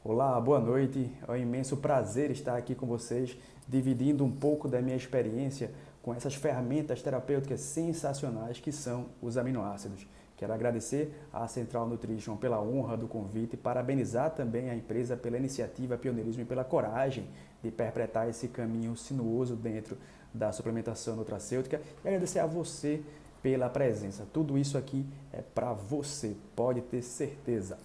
Olá, boa noite. É um imenso prazer estar aqui com vocês, dividindo um pouco da minha experiência com essas ferramentas terapêuticas sensacionais que são os aminoácidos. Quero agradecer à Central Nutrition pela honra do convite e parabenizar também a empresa pela iniciativa, pioneirismo e pela coragem de perpetrar esse caminho sinuoso dentro da suplementação nutracêutica e agradecer a você pela presença. Tudo isso aqui é para você, pode ter certeza.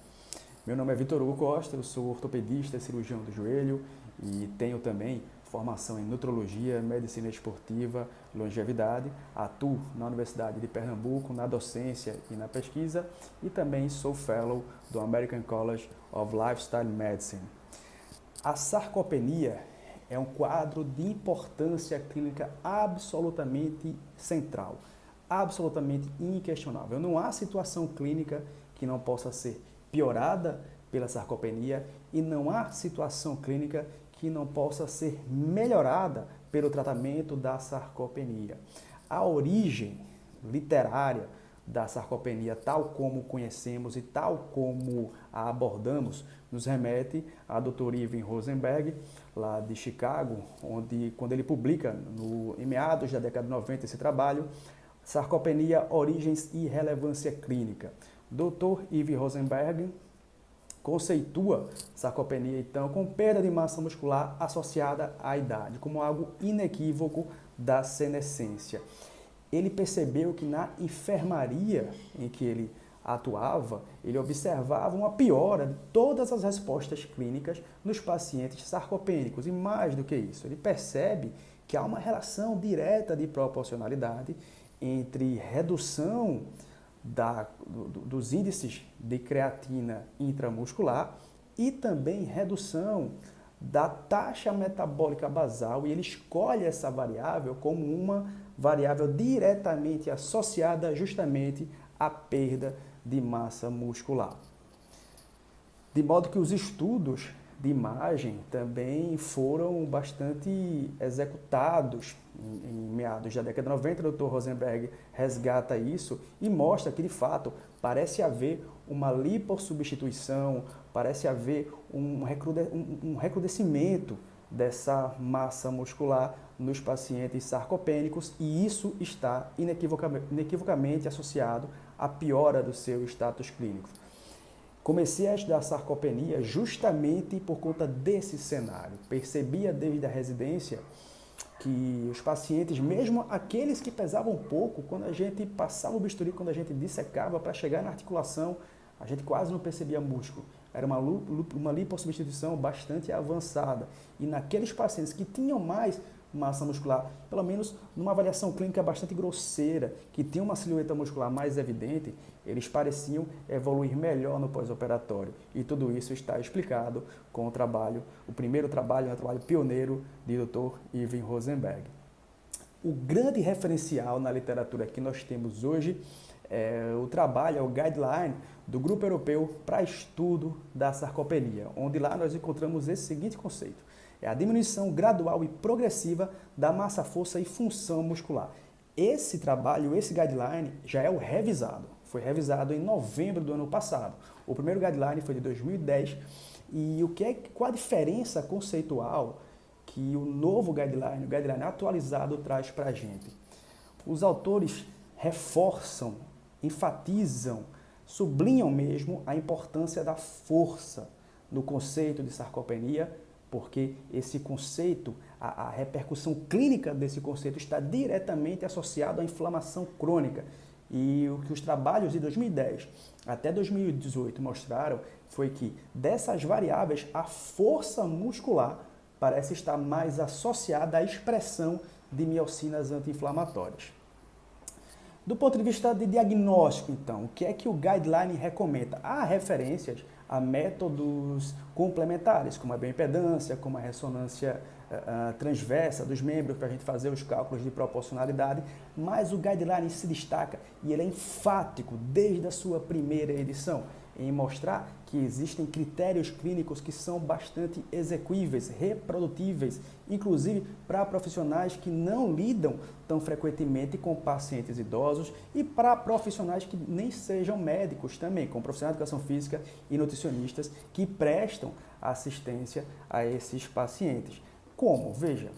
Meu nome é Vitor Hugo Costa, eu sou ortopedista, cirurgião do joelho e tenho também formação em nutrologia, medicina esportiva, longevidade. Atuo na Universidade de Pernambuco, na docência e na pesquisa e também sou fellow do American College of Lifestyle Medicine. A sarcopenia é um quadro de importância clínica absolutamente central, absolutamente inquestionável. Não há situação clínica que não possa ser piorada pela sarcopenia e não há situação clínica que não possa ser melhorada pelo tratamento da sarcopenia. A origem literária da sarcopenia, tal como conhecemos e tal como a abordamos, nos remete a Dr. Irving Rosenberg, lá de Chicago, onde, quando ele publica em meados da década de 90 esse trabalho, Sarcopenia, Origens e Relevância Clínica. Dr. Irving Rosenberg conceitua sarcopenia, então, com perda de massa muscular associada à idade, como algo inequívoco da senescência. Ele percebeu que na enfermaria em que ele atuava, ele observava uma piora de todas as respostas clínicas nos pacientes sarcopênicos. E mais do que isso, ele percebe que há uma relação direta de proporcionalidade entre redução dos índices de creatina intramuscular e também redução da taxa metabólica basal, e ele escolhe essa variável como uma variável diretamente associada justamente à perda de massa muscular. De modo que os estudos de imagem também foram bastante executados em meados da década de 90. O Dr. Rosenberg resgata isso e mostra que, de fato, parece haver uma lipossubstituição, parece haver um recrudescimento dessa massa muscular nos pacientes sarcopênicos, e isso está inequivocamente associado à piora do seu status clínico. Comecei a estudar sarcopenia justamente por conta desse cenário. Percebia desde a residência que os pacientes, mesmo aqueles que pesavam pouco, quando a gente passava o bisturi, quando a gente dissecava para chegar na articulação, a gente quase não percebia músculo. Era uma lipossubstituição bastante avançada. E naqueles pacientes que tinham mais massa muscular, pelo menos numa avaliação clínica bastante grosseira, que tinha uma silhueta muscular mais evidente, eles pareciam evoluir melhor no pós-operatório. E tudo isso está explicado com o primeiro trabalho, um trabalho pioneiro de Dr. Irving Rosenberg. O grande referencial na literatura que nós temos hoje é o trabalho, é o guideline do Grupo Europeu para Estudo da Sarcopenia, onde lá nós encontramos esse seguinte conceito: é a diminuição gradual e progressiva da massa, força e função muscular. Esse trabalho, esse guideline, já é o revisado. Foi revisado em novembro do ano passado. O primeiro guideline foi de 2010. E qual a diferença conceitual que o novo guideline, o guideline atualizado, traz para a gente? Os autores reforçam, enfatizam, sublinham mesmo a importância da força no conceito de sarcopenia, porque esse conceito, a repercussão clínica desse conceito está diretamente associado à inflamação crônica. E o que os trabalhos de 2010 até 2018 mostraram foi que dessas variáveis, a força muscular parece estar mais associada à expressão de miocinas anti-inflamatórias. Do ponto de vista de diagnóstico, então, o que é que o guideline recomenda? Há referências a métodos complementares, como a bioimpedância, como a ressonância transversa dos membros, para a gente fazer os cálculos de proporcionalidade, mas o guideline se destaca e ele é enfático desde a sua primeira edição. em mostrar que existem critérios clínicos que são bastante execuíveis, reprodutíveis, inclusive para profissionais que não lidam tão frequentemente com pacientes idosos e para profissionais que nem sejam médicos também, como profissionais de educação física e nutricionistas que prestam assistência a esses pacientes. Como? Veja,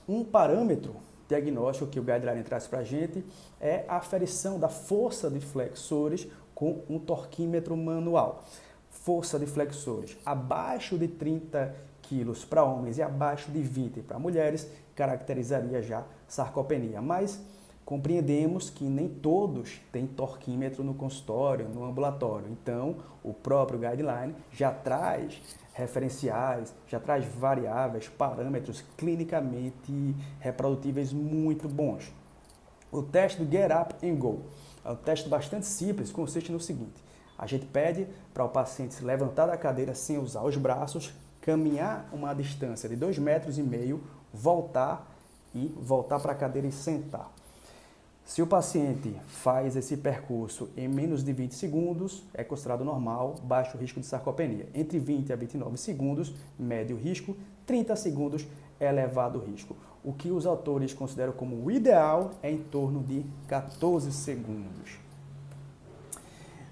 um parâmetro diagnóstico que o Guideline traz para a gente é a aferição da força de flexores com um torquímetro manual. Força de flexores abaixo de 30 quilos para homens e abaixo de 20 para mulheres caracterizaria já sarcopenia. Mas compreendemos que nem todos têm torquímetro no consultório, no ambulatório. Então, o próprio Guideline já traz referenciais, já traz variáveis, parâmetros clinicamente reprodutíveis muito bons. O teste do Get Up and Go é um teste bastante simples, consiste no seguinte: a gente pede para o paciente se levantar da cadeira sem usar os braços, caminhar uma distância de 2,5 metros, voltar para a cadeira e sentar. Se o paciente faz esse percurso em menos de 20 segundos, é considerado normal, baixo risco de sarcopenia. Entre 20 a 29 segundos, médio risco, 30 segundos, elevado risco. O que os autores consideram como o ideal é em torno de 14 segundos.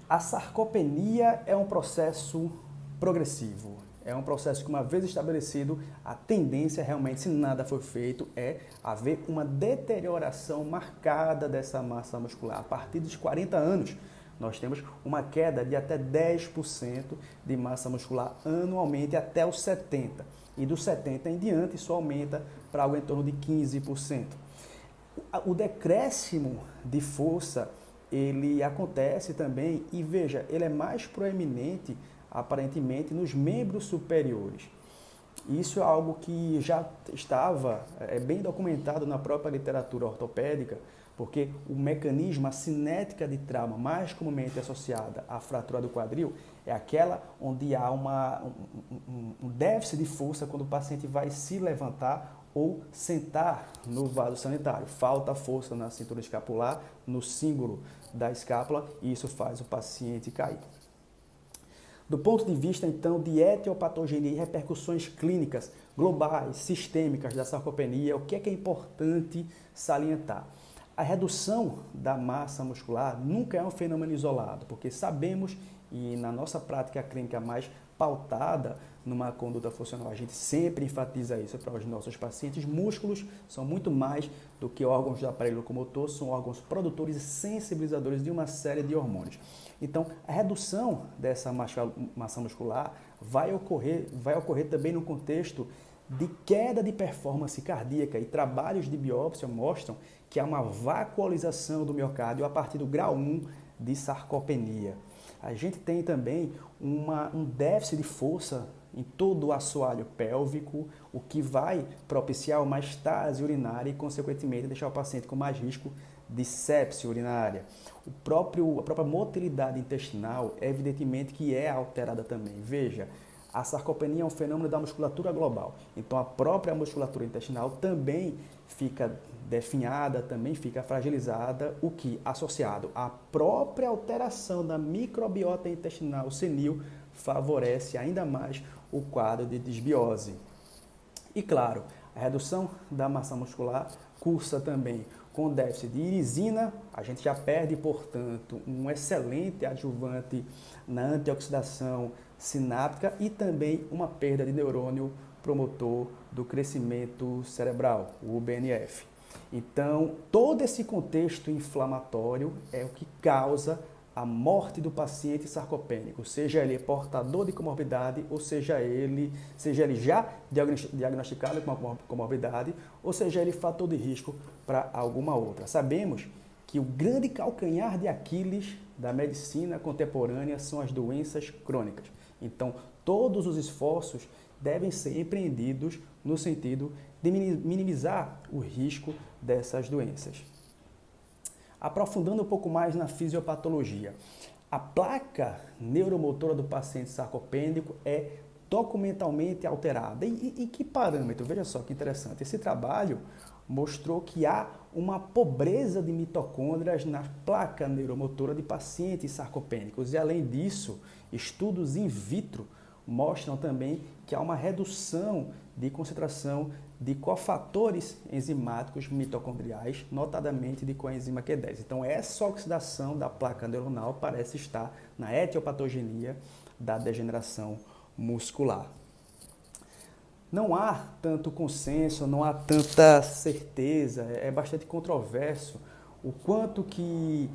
A sarcopenia é um processo progressivo. É um processo que, uma vez estabelecido, a tendência realmente, se nada for feito, é haver uma deterioração marcada dessa massa muscular. A partir dos 40 anos, nós temos uma queda de até 10% de massa muscular anualmente até os 70. E dos 70 em diante, isso aumenta para algo em torno de 15%. O decréscimo de força, ele acontece também, e veja, ele é mais proeminente aparentemente nos membros superiores. Isso é algo que já estava bem documentado na própria literatura ortopédica, porque o mecanismo, a cinética de trauma mais comumente associada à fratura do quadril é aquela onde há um déficit de força quando o paciente vai se levantar ou sentar no vaso sanitário. Falta força na cintura escapular, no símbolo da escápula, e isso faz o paciente cair. Do ponto de vista, então, de etiopatogenia e repercussões clínicas globais, sistêmicas da sarcopenia, o que é importante salientar? A redução da massa muscular nunca é um fenômeno isolado, porque sabemos, e na nossa prática clínica mais pautada numa conduta funcional, a gente sempre enfatiza isso para os nossos pacientes. Músculos são muito mais do que órgãos do aparelho locomotor, são órgãos produtores e sensibilizadores de uma série de hormônios. Então, a redução dessa massa muscular vai ocorrer também no contexto de queda de performance cardíaca, e trabalhos de biópsia mostram que há uma vacuolização do miocárdio a partir do grau 1 de sarcopenia. A gente tem também um déficit de força em todo o assoalho pélvico, o que vai propiciar uma estase urinária e, consequentemente, deixar o paciente com mais risco de sepse urinária. A própria motilidade intestinal, evidentemente, que é alterada também. Veja, a sarcopenia é um fenômeno da musculatura global, então a própria musculatura intestinal também fica definhada, também fica fragilizada, o que, associado à própria alteração da microbiota intestinal senil, favorece ainda mais o quadro de disbiose. E claro, a redução da massa muscular cursa também com déficit de irisina, a gente já perde, portanto, um excelente adjuvante na antioxidação sináptica e também uma perda de neurônio promotor do crescimento cerebral, o BNF. Então, todo esse contexto inflamatório é o que causa a morte do paciente sarcopênico, seja ele portador de comorbidade, ou seja ele já diagnosticado com uma comorbidade, ou seja ele fator de risco para alguma outra. Sabemos que o grande calcanhar de Aquiles da medicina contemporânea são as doenças crônicas. Então, todos os esforços devem ser empreendidos no sentido de minimizar o risco dessas doenças. Aprofundando um pouco mais na fisiopatologia, a placa neuromotora do paciente sarcopênico é documentalmente alterada. E que parâmetro? Veja só que interessante. Esse trabalho mostrou que há uma pobreza de mitocôndrias na placa neuromotora de pacientes sarcopênicos. E além disso, estudos in vitro mostram também que há uma redução de concentração de cofatores enzimáticos mitocondriais, notadamente de coenzima Q10. Então, essa oxidação da placa neuronal parece estar na etiopatogenia da degeneração muscular. Não há tanto consenso, não há tanta certeza, é bastante controverso o quanto que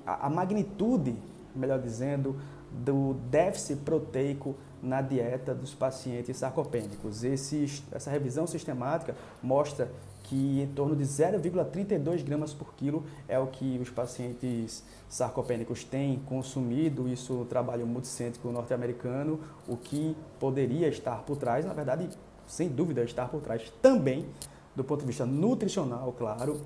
a magnitude, melhor dizendo, do déficit proteico na dieta dos pacientes sarcopênicos. Essa revisão sistemática mostra que em torno de 0,32 gramas por quilo é o que os pacientes sarcopênicos têm consumido, isso no trabalho multicêntrico norte-americano, o que poderia estar por trás, na verdade, sem dúvida, estar por trás também, do ponto de vista nutricional, claro,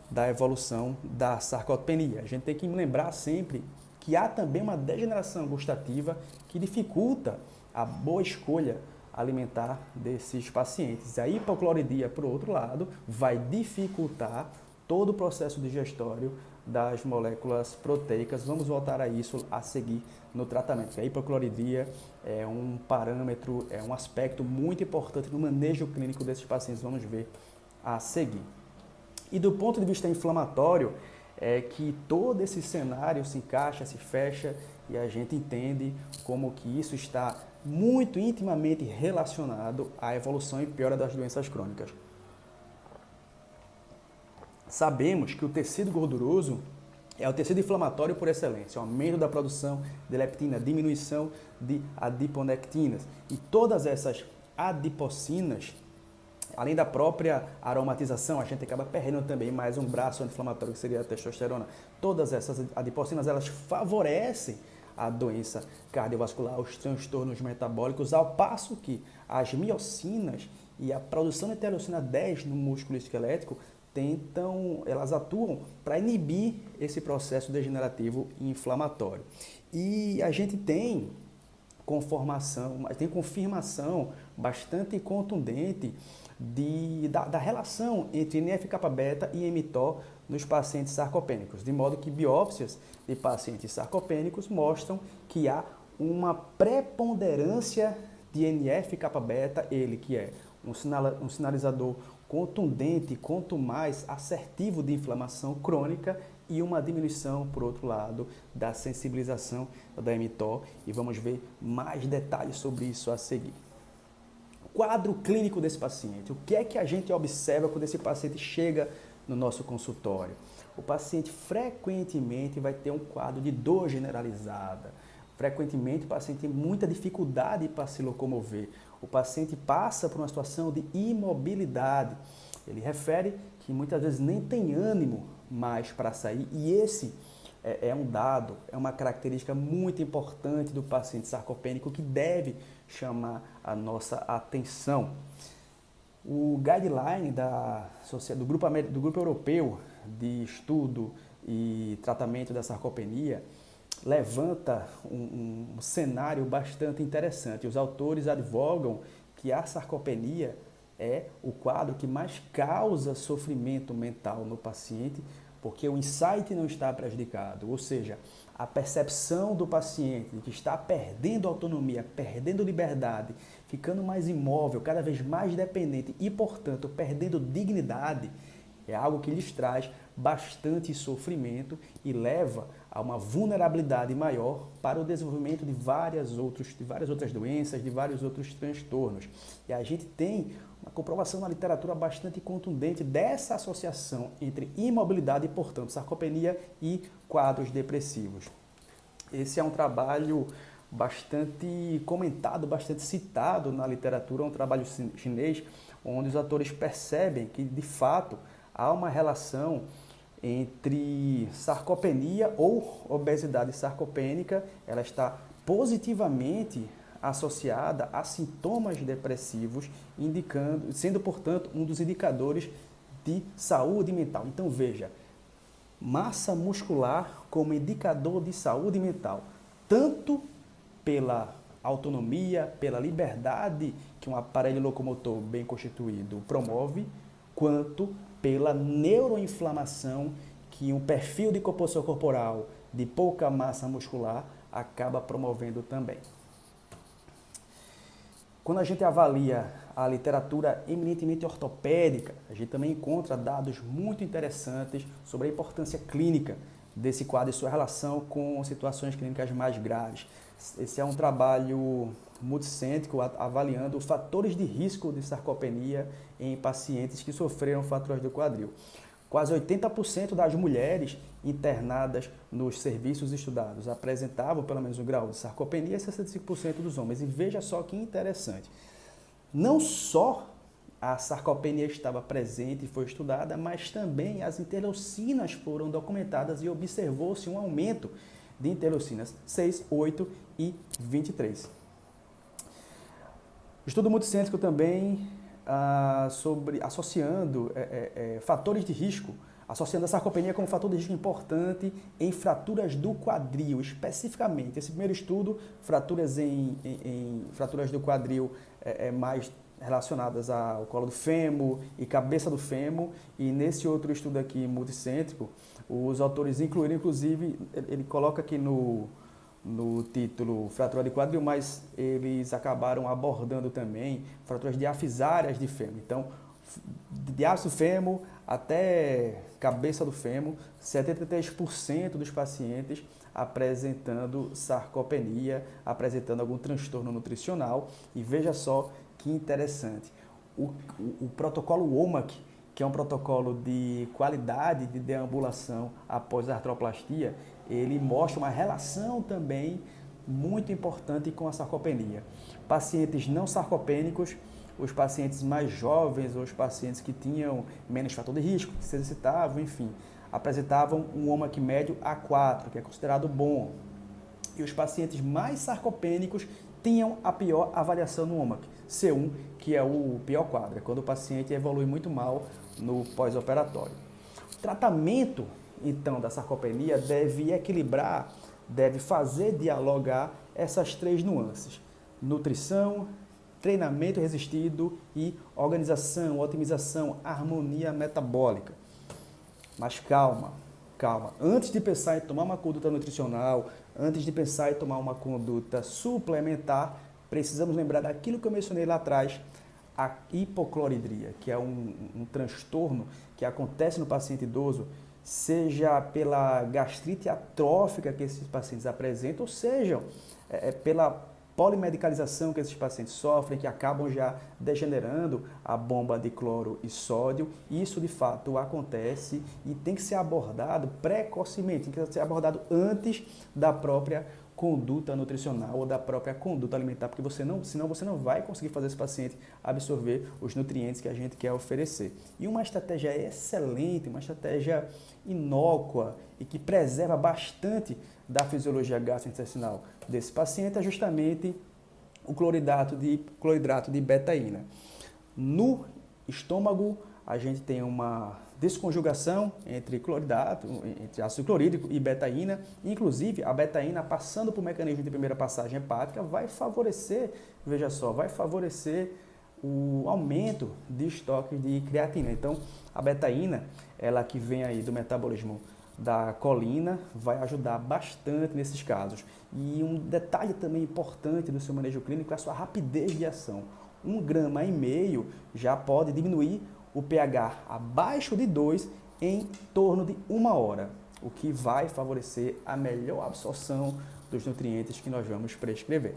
da evolução da sarcopenia. A gente tem que lembrar sempre que há também uma degeneração gustativa que dificulta a boa escolha alimentar desses pacientes. A hipocloridia, por outro lado, vai dificultar todo o processo digestório das moléculas proteicas. Vamos voltar a isso a seguir no tratamento. A hipocloridia é um parâmetro, é um aspecto muito importante no manejo clínico desses pacientes. Vamos ver a seguir. E do ponto de vista inflamatório, é que todo esse cenário se encaixa, se fecha e a gente entende como que isso está muito intimamente relacionado à evolução e piora das doenças crônicas. Sabemos que o tecido gorduroso é o tecido inflamatório por excelência, o aumento da produção de leptina, diminuição de adiponectinas. E todas essas adipocinas, além da própria aromatização, a gente acaba perdendo também mais um braço anti-inflamatório, que seria a testosterona. Todas essas adipocinas, elas favorecem a doença cardiovascular, os transtornos metabólicos, ao passo que as miocinas e a produção de interleucina 10 no músculo esquelético elas atuam para inibir esse processo degenerativo e inflamatório. E a gente tem confirmação bastante contundente da relação entre NF-κ-beta e mTOR nos pacientes sarcopênicos, de modo que biópsias de pacientes sarcopênicos mostram que há uma preponderância de NF-κ-beta, ele que é um sinalizador contundente, quanto mais assertivo de inflamação crônica, e uma diminuição, por outro lado, da sensibilização da mTOR, e vamos ver mais detalhes sobre isso a seguir. Quadro clínico desse paciente. O que é que a gente observa quando esse paciente chega no nosso consultório? O paciente frequentemente vai ter um quadro de dor generalizada. Frequentemente o paciente tem muita dificuldade para se locomover. O paciente passa por uma situação de imobilidade. Ele refere que muitas vezes nem tem ânimo mais para sair, e esse é um dado, é uma característica muito importante do paciente sarcopênico que deve chamar a nossa atenção. O guideline do Grupo Europeu de Estudo e Tratamento da Sarcopenia levanta um cenário bastante interessante. Os autores advogam que a sarcopenia é o quadro que mais causa sofrimento mental no paciente, porque o insight não está prejudicado, ou seja, a percepção do paciente de que está perdendo autonomia, perdendo liberdade, ficando mais imóvel, cada vez mais dependente e, portanto, perdendo dignidade, é algo que lhes traz bastante sofrimento e leva a uma vulnerabilidade maior para o desenvolvimento de várias outras doenças, de vários outros transtornos. E a gente tem uma comprovação na literatura bastante contundente dessa associação entre imobilidade e, portanto, sarcopenia e quadros depressivos. Esse é um trabalho bastante comentado, bastante citado na literatura, um trabalho chinês, onde os autores percebem que, de fato, há uma relação entre sarcopenia ou obesidade sarcopênica, ela está positivamente associada a sintomas depressivos, sendo, portanto, um dos indicadores de saúde mental. Então, veja, massa muscular como indicador de saúde mental, tanto pela autonomia, pela liberdade que um aparelho locomotor bem constituído promove, quanto pela neuroinflamação que um perfil de composição corporal de pouca massa muscular acaba promovendo também. Quando a gente avalia a literatura eminentemente ortopédica, a gente também encontra dados muito interessantes sobre a importância clínica desse quadro e sua relação com situações clínicas mais graves. Esse é um trabalho multicêntrico avaliando fatores de risco de sarcopenia em pacientes que sofreram fraturas do quadril. Quase 80% das mulheres internadas nos serviços estudados apresentavam pelo menos um grau de sarcopenia e 65% dos homens. E veja só que interessante, não só a sarcopenia estava presente e foi estudada, mas também as interleucinas foram documentadas e observou-se um aumento de interleucinas 6, 8 e 23. Estudo multicêntrico também associando fatores de risco, associando a sarcopenia como fator de risco importante em fraturas do quadril, especificamente. Esse primeiro estudo, fraturas fraturas do quadril mais relacionadas ao colo do fêmur e cabeça do fêmur, e nesse outro estudo aqui multicêntrico, os autores incluíram, inclusive, ele coloca aqui no título fratura de quadril, mas eles acabaram abordando também fraturas diafisárias de fêmur. Então, de ápice do fêmur até cabeça do fêmur, 73% dos pacientes apresentando sarcopenia, apresentando algum transtorno nutricional. E veja só que interessante, o protocolo WOMAC, que é um protocolo de qualidade de deambulação após a artroplastia, ele mostra uma relação também muito importante com a sarcopenia. Pacientes não sarcopênicos, os pacientes mais jovens, ou os pacientes que tinham menos fator de risco, que se exercitavam, enfim, apresentavam um WOMAC médio A4, que é considerado bom. E os pacientes mais sarcopênicos tinham a pior avaliação no WOMAC, C1, que é o pior quadro, é quando o paciente evolui muito mal no pós-operatório. O tratamento, então, da sarcopenia deve equilibrar, deve fazer dialogar essas três nuances: nutrição, treinamento resistido e organização, otimização, harmonia metabólica. Mas calma, calma. Antes de pensar em tomar uma conduta nutricional, antes de pensar em tomar uma conduta suplementar, precisamos lembrar daquilo que eu mencionei lá atrás, a hipocloridria, que é um transtorno que acontece no paciente idoso, seja pela gastrite atrófica que esses pacientes apresentam, ou seja, pela polimedicalização que esses pacientes sofrem, que acabam já degenerando a bomba de cloro e sódio. Isso, de fato, acontece e tem que ser abordado precocemente, tem que ser abordado antes da própria conduta nutricional ou da própria conduta alimentar, porque senão você não vai conseguir fazer esse paciente absorver os nutrientes que a gente quer oferecer. E uma estratégia excelente, uma estratégia inócua e que preserva bastante da fisiologia gastrointestinal desse paciente é justamente o cloridrato de betaína. No estômago, a gente tem uma desconjugação entre cloridrato, entre ácido clorídrico e betaína. Inclusive, a betaína, passando por mecanismo de primeira passagem hepática, vai favorecer, veja só, vai favorecer o aumento de estoques de creatina. Então, a betaína, ela que vem aí do metabolismo da colina, vai ajudar bastante nesses casos. E um detalhe também importante do seu manejo clínico é a sua rapidez de ação. 1,5 gramas já pode diminuir o pH abaixo de 2 em torno de 1 hora, o que vai favorecer a melhor absorção dos nutrientes que nós vamos prescrever.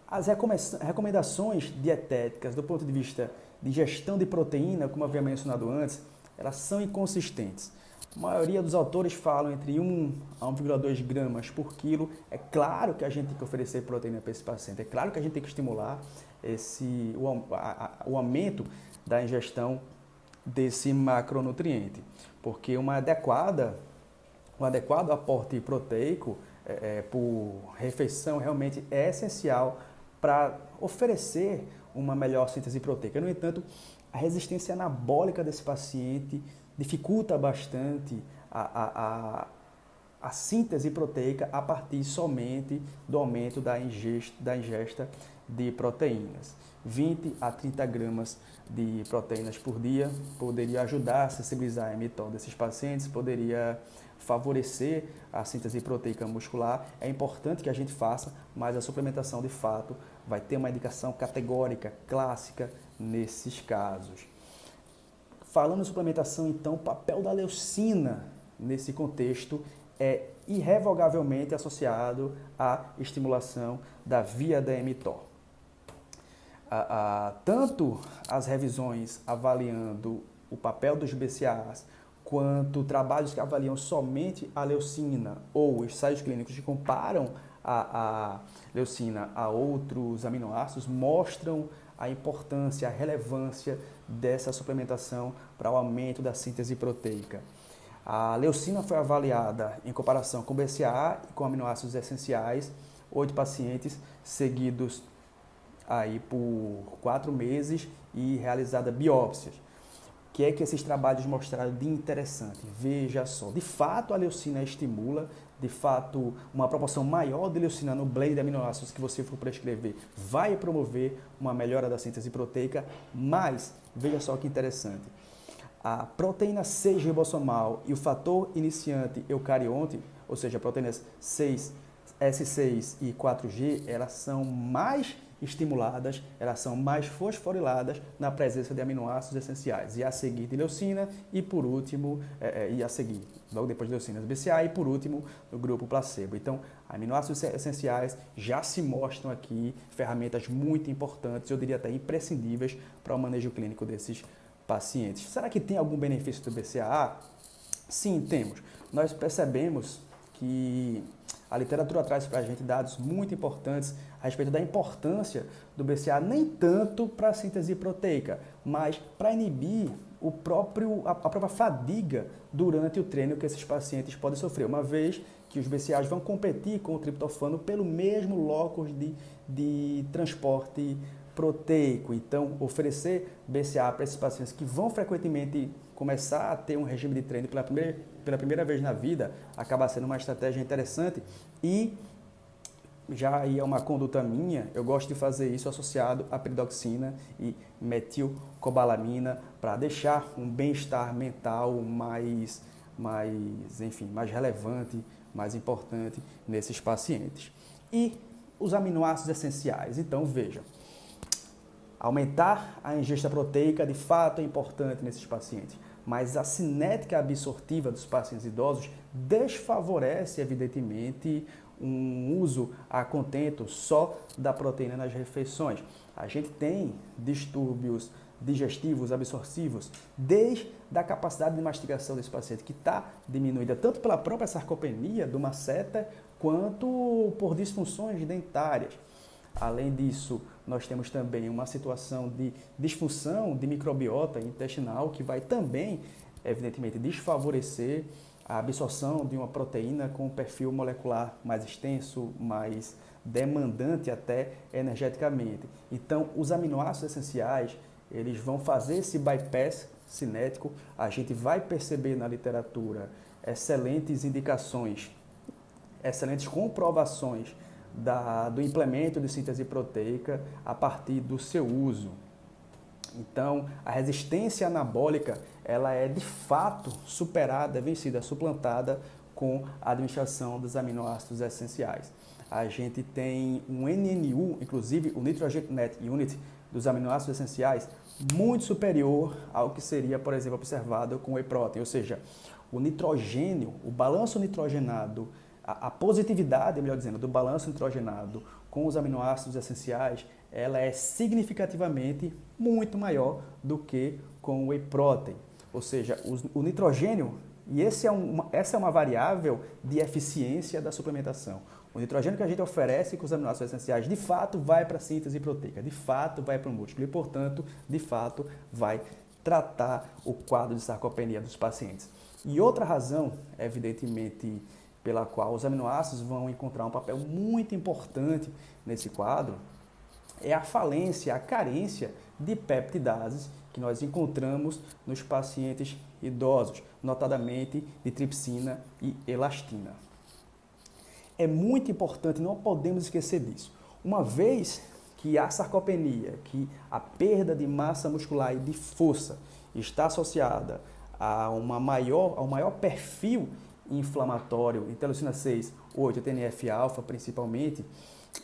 As recomendações dietéticas do ponto de vista de ingestão de proteína, como eu havia mencionado antes, elas são inconsistentes. A maioria dos autores falam entre 1 a 1,2 gramas por quilo. É claro que a gente tem que oferecer proteína para esse paciente, é claro que a gente tem que estimular o aumento da ingestão desse macronutriente, porque um adequado aporte proteico por refeição realmente é essencial para oferecer uma melhor síntese proteica. No entanto, a resistência anabólica desse paciente dificulta bastante a síntese proteica a partir somente do aumento da ingesta de proteínas. 20 a 30 gramas de proteínas por dia poderia ajudar a sensibilizar a mTOR desses pacientes, poderia favorecer a síntese proteica muscular. É importante que a gente faça, mas a suplementação de fato vai ter uma indicação categórica, clássica nesses casos. Falando em suplementação, então, o papel da leucina nesse contexto é irrevogavelmente associado à estimulação da via da mTOR. Tanto as revisões avaliando o papel dos BCAAs, quanto trabalhos que avaliam somente a leucina ou ensaios clínicos que comparam a leucina a outros aminoácidos, mostram a importância, a relevância dessa suplementação para o aumento da síntese proteica. A leucina foi avaliada em comparação com o BCAA e com aminoácidos essenciais, 8 pacientes seguidos aí por 4 meses e realizada biópsias. O que é que esses trabalhos mostraram de interessante? Veja só, de fato a leucina estimula, de fato uma proporção maior de leucina no blend de aminoácidos que você for prescrever vai promover uma melhora da síntese proteica, mas veja só que interessante, a proteína 6 ribossomal e o fator iniciante eucarionte, ou seja, proteínas 6, S6 e 4G, elas são mais estimuladas, elas são mais fosforiladas na presença de aminoácidos essenciais, e a seguir de leucina, e por último, e a seguir, logo depois de leucina, BCA, e por último, no grupo placebo. Então, aminoácidos essenciais já se mostram aqui ferramentas muito importantes, eu diria até imprescindíveis para o manejo clínico desses pacientes. Será que tem algum benefício do BCAA? Sim, temos. Nós percebemos que a literatura traz para a gente dados muito importantes a respeito da importância do BCAA, nem tanto para a síntese proteica, mas para inibir a própria fadiga durante o treino que esses pacientes podem sofrer, uma vez que os BCAAs vão competir com o triptofano pelo mesmo locus de transporte proteico. Então, oferecer BCAA para esses pacientes que vão frequentemente começar a ter um regime de treino pela primeira vez na vida acaba sendo uma estratégia interessante, e já aí é uma conduta minha, eu gosto de fazer isso associado a peridoxina e metilcobalamina para deixar um bem-estar mental mais relevante, mais importante nesses pacientes. E os aminoácidos essenciais, então veja, aumentar a ingesta proteica de fato é importante nesses pacientes, mas a cinética absortiva dos pacientes idosos desfavorece, evidentemente, um uso a contento só da proteína nas refeições. A gente tem distúrbios digestivos, absortivos, desde a capacidade de mastigação desse paciente, que está diminuída tanto pela própria sarcopenia do masseter, quanto por disfunções dentárias. Além disso, nós temos também uma situação de disfunção de microbiota intestinal que vai também, evidentemente, desfavorecer a absorção de uma proteína com um perfil molecular mais extenso, mais demandante até energeticamente. Então, os aminoácidos essenciais, eles vão fazer esse bypass cinético. A gente vai perceber na literatura excelentes indicações, excelentes comprovações do implemento de síntese proteica a partir do seu uso. Então, a resistência anabólica, ela é de fato superada, vencida, suplantada com a administração dos aminoácidos essenciais. A gente tem um NNU, inclusive o Nitrogen Net Unit dos aminoácidos essenciais, muito superior ao que seria, por exemplo, observado com o whey protein, ou seja, o nitrogênio, o balanço nitrogenado, a positividade, melhor dizendo, do balanço nitrogenado com os aminoácidos essenciais, ela é significativamente muito maior do que com o whey protein. Ou seja, o nitrogênio, e essa é uma variável de eficiência da suplementação. O nitrogênio que a gente oferece com os aminoácidos essenciais, de fato, vai para a síntese proteica, de fato, vai para o músculo e, portanto, de fato, vai tratar o quadro de sarcopenia dos pacientes. E outra razão, evidentemente, pela qual os aminoácidos vão encontrar um papel muito importante nesse quadro, é a falência, a carência de peptidases que nós encontramos nos pacientes idosos, notadamente de tripsina e elastina. É muito importante, não podemos esquecer disso. Uma vez que a sarcopenia, que a perda de massa muscular e de força está associada ao maior perfil inflamatório, interleucina 6, 8, TNF-alfa principalmente,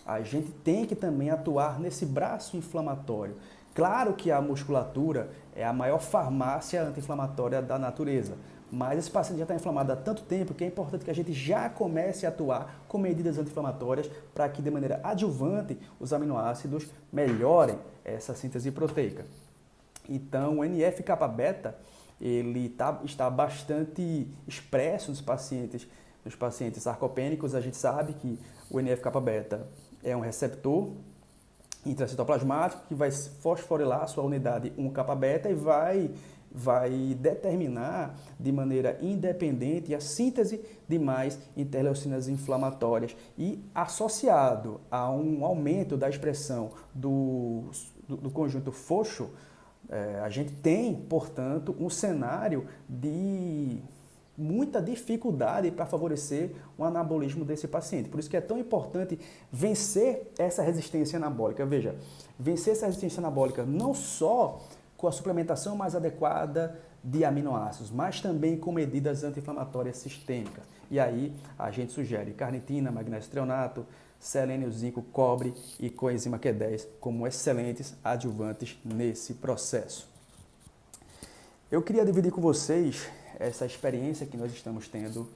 a gente tem que também atuar nesse braço inflamatório. Claro que a musculatura é a maior farmácia anti-inflamatória da natureza, mas esse paciente já está inflamado há tanto tempo que é importante que a gente já comece a atuar com medidas anti-inflamatórias para que de maneira adjuvante os aminoácidos melhorem essa síntese proteica. Então o NF-kappa-beta ele está bastante expresso nos pacientes sarcopênicos. A gente sabe que o NF-kappa-beta é um receptor intracitoplasmático que vai fosforilar a sua unidade 1-kappa-beta e vai determinar de maneira independente a síntese de mais interleucinas inflamatórias e associado a um aumento da expressão do conjunto FOXO, a gente tem, portanto, um cenário de muita dificuldade para favorecer o anabolismo desse paciente. Por isso que é tão importante vencer essa resistência anabólica. Veja, vencer essa resistência anabólica não só com a suplementação mais adequada de aminoácidos, mas também com medidas anti-inflamatórias sistêmicas. E aí a gente sugere carnitina, magnésio treonato, selênio, zinco, cobre e coenzima Q10 como excelentes adjuvantes nesse processo. Eu queria dividir com vocês essa experiência que nós estamos tendo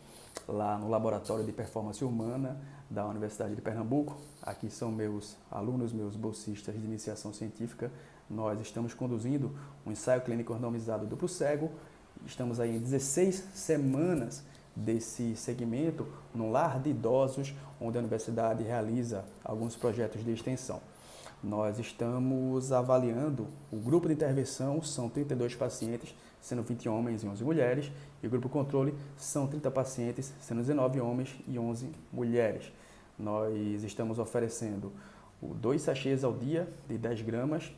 lá no Laboratório de Performance Humana da Universidade de Pernambuco. Aqui são meus alunos, meus bolsistas de iniciação científica. Nós estamos conduzindo um ensaio clínico randomizado duplo cego. Estamos aí em 16 semanas desse segmento no lar de idosos, onde a universidade realiza alguns projetos de extensão. Nós estamos avaliando o grupo de intervenção, são 32 pacientes, sendo 20 homens e 11 mulheres, e o grupo controle são 30 pacientes, sendo 19 homens e 11 mulheres. Nós estamos oferecendo 2 sachês ao dia de 10 gramas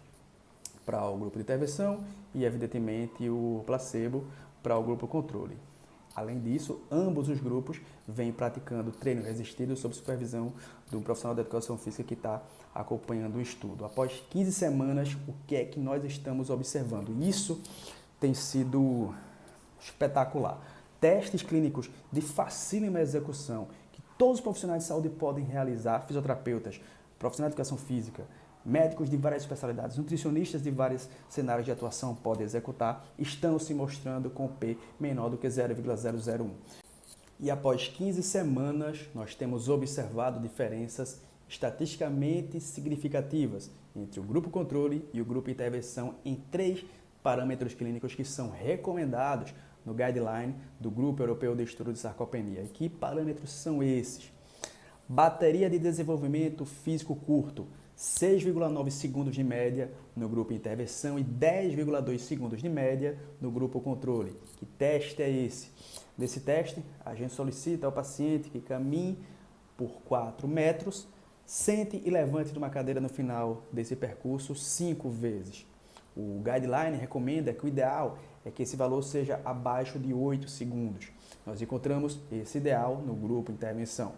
para o grupo de intervenção e, evidentemente, o placebo para o grupo controle. Além disso, ambos os grupos vêm praticando treino resistido sob supervisão do profissional da educação física que está acompanhando o estudo. Após 15 semanas, o que é que nós estamos observando? Isso tem sido espetacular. Testes clínicos de facílima execução, que todos os profissionais de saúde podem realizar, fisioterapeutas, profissionais de educação física, médicos de várias especialidades, nutricionistas de vários cenários de atuação podem executar, estão se mostrando com P menor do que 0,001. E após 15 semanas, nós temos observado diferenças estatisticamente significativas entre o grupo controle e o grupo intervenção em 3 parâmetros clínicos que são recomendados no guideline do Grupo Europeu de Estudo de Sarcopenia. E que parâmetros são esses? Bateria de desenvolvimento físico curto, 6,9 segundos de média no grupo intervenção e 10,2 segundos de média no grupo controle. Que teste é esse? Nesse teste, a gente solicita ao paciente que caminhe por 4 metros, sente e levante de uma cadeira no final desse percurso 5 vezes. O guideline recomenda que o ideal é que esse valor seja abaixo de 8 segundos. Nós encontramos esse ideal no grupo intervenção.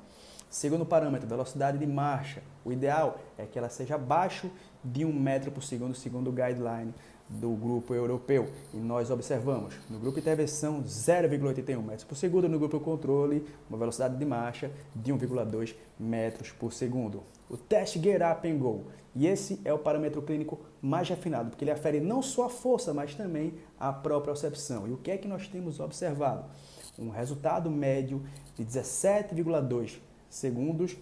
Segundo parâmetro, velocidade de marcha. O ideal é que ela seja abaixo de 1 metro por segundo, segundo o guideline do grupo europeu. E nós observamos no grupo intervenção 0,81 metros por segundo, no grupo controle uma velocidade de marcha de 1,2 metros por segundo. O teste Get Up and Go. E esse é o parâmetro clínico mais refinado, porque ele afere não só a força, mas também a propriocepção. E o que é que nós temos observado? Um resultado médio de 17,2 segundos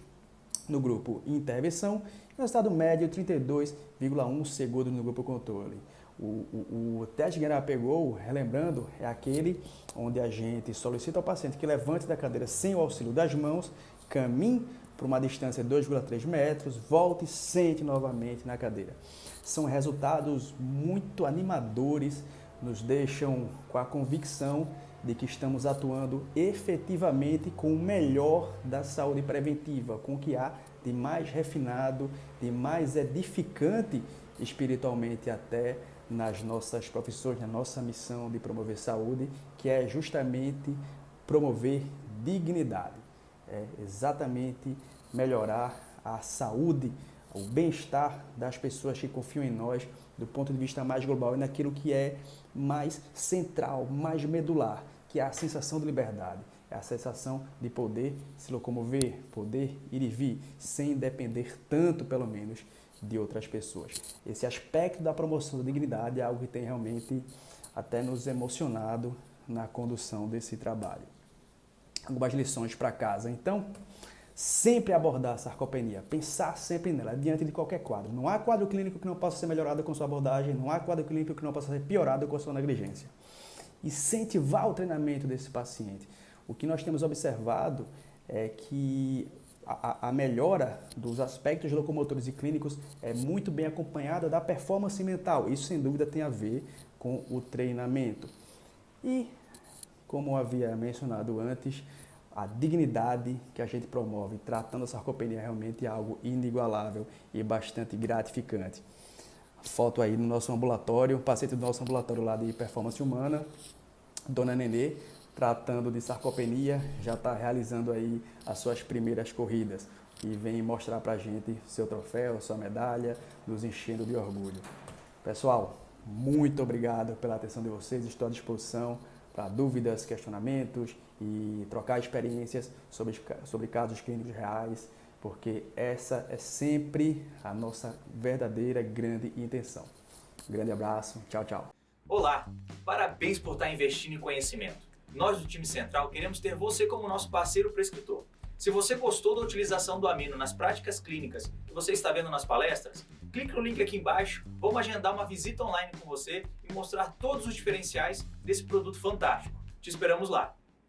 no grupo intervenção e resultado médio de 32,1 segundos no grupo controle. O teste Get Up and Go, relembrando, é aquele onde a gente solicita ao paciente que levante da cadeira sem o auxílio das mãos, caminhe por uma distância de 2,3 metros, volte e sente novamente na cadeira. São resultados muito animadores, nos deixam com a convicção de que estamos atuando efetivamente com o melhor da saúde preventiva, com o que há de mais refinado, de mais edificante espiritualmente até nas nossas profissões, na nossa missão de promover saúde, que é justamente promover dignidade. É exatamente melhorar a saúde o bem-estar das pessoas que confiam em nós do ponto de vista mais global e naquilo que é mais central, mais medular, que é a sensação de liberdade, é a sensação de poder se locomover, poder ir e vir, sem depender tanto, pelo menos, de outras pessoas. Esse aspecto da promoção da dignidade é algo que tem realmente até nos emocionado na condução desse trabalho. Algumas lições para casa. Então, sempre abordar a sarcopenia, pensar sempre nela, diante de qualquer quadro. Não há quadro clínico que não possa ser melhorado com sua abordagem, não há quadro clínico que não possa ser piorado com sua negligência. Incentivar o treinamento desse paciente. O que nós temos observado é que a melhora dos aspectos locomotores e clínicos é muito bem acompanhada da performance mental. Isso, sem dúvida, tem a ver com o treinamento. E, como havia mencionado antes, a dignidade que a gente promove tratando a sarcopenia realmente é algo inigualável e bastante gratificante. Foto aí no nosso ambulatório, paciente do nosso ambulatório lá de performance humana, Dona Nenê, tratando de sarcopenia, já está realizando aí as suas primeiras corridas e vem mostrar para a gente seu troféu, sua medalha, nos enchendo de orgulho. Pessoal, muito obrigado pela atenção de vocês, estou à disposição para dúvidas, questionamentos e trocar experiências sobre casos clínicos reais, porque essa é sempre a nossa verdadeira grande intenção. Um grande abraço, tchau, tchau. Olá, parabéns por estar investindo em conhecimento. Nós do time central queremos ter você como nosso parceiro prescritor. Se você gostou da utilização do amino nas práticas clínicas que você está vendo nas palestras, clique no link aqui embaixo, vamos agendar uma visita online com você e mostrar todos os diferenciais desse produto fantástico. Te esperamos lá!